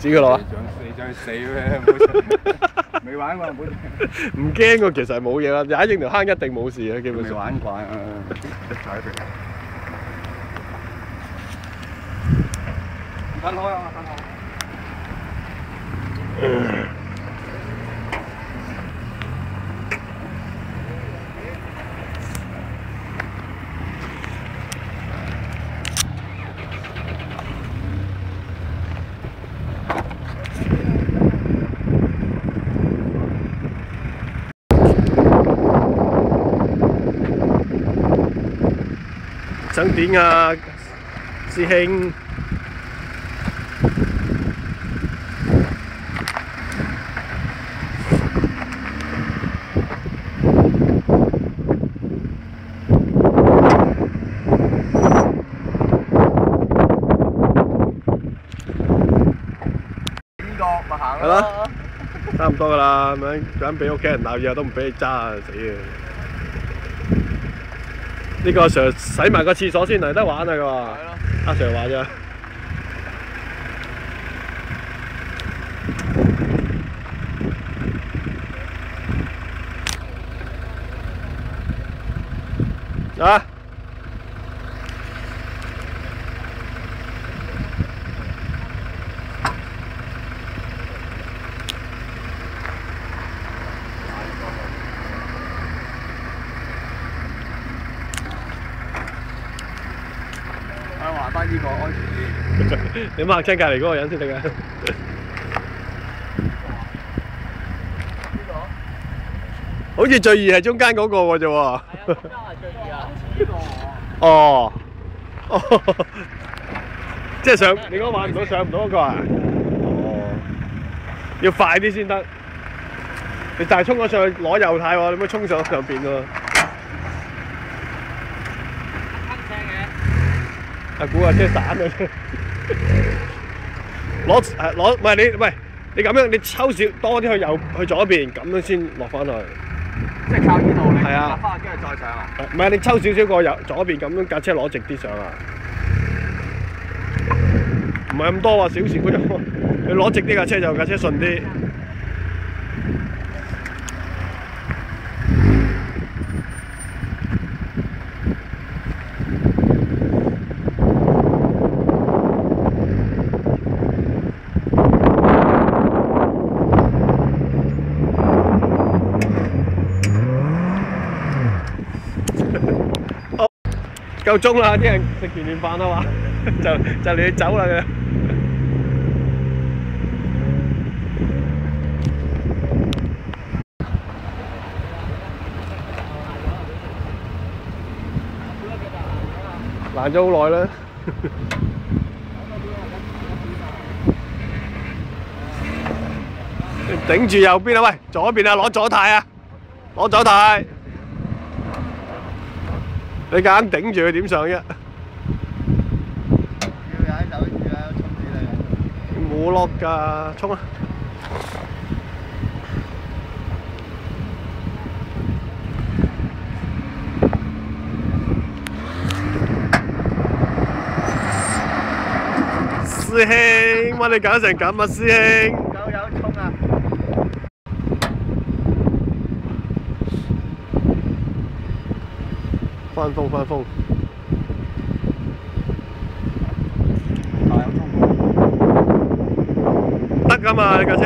止佢落啊！你想去死咩？未玩過，唔驚喎，其實係冇嘢啦，踩正條坑一定冇事嘅，基本未上。玩慣啊！踩佢。分開啊！分開。想點啊，師兄？呢個咪行係咯，差唔多噶啦，咁樣俾屋企人鬧，以後都唔俾你揸啊，死嘅！呢個阿 Sir 洗埋個廁所先嚟得玩啊！佢話，阿 Sir 話啫。啊！話翻呢個安全啲。你嚇親隔離嗰個人先得㗎。好似最易係中間嗰個喎啫喎。係啊，中間係最易啊。呢個。哦。即係上你嗰個玩唔到，上唔到嗰個啊？哦。要快啲先得。你就係衝咗上去攞右軚喎，你唔好衝上邊喎。阿估架車散咗。攞唔係你咁樣，你抽少多啲去左邊，咁樣先落翻去。即係靠呢度你係啊，翻跟住再上啊？唔係你抽少少過左邊，咁樣架車攞直啲上啊。唔係咁多喎，少少啫。你攞直啲架車就架車順啲。夠鐘啦！啲人食完飯啦嘛，就嚟走啦佢。爛咗好耐啦。頂住右邊啊！喂，左邊啊，攞左軚啊，攞左軚。你夾硬頂住佢點上啫？要踩手住啊，衝住你！冇落㗎，衝啊！師兄，乜你搞成咁啊，師兄？夠有衝啊！翻風翻風，得㗎嘛你架車。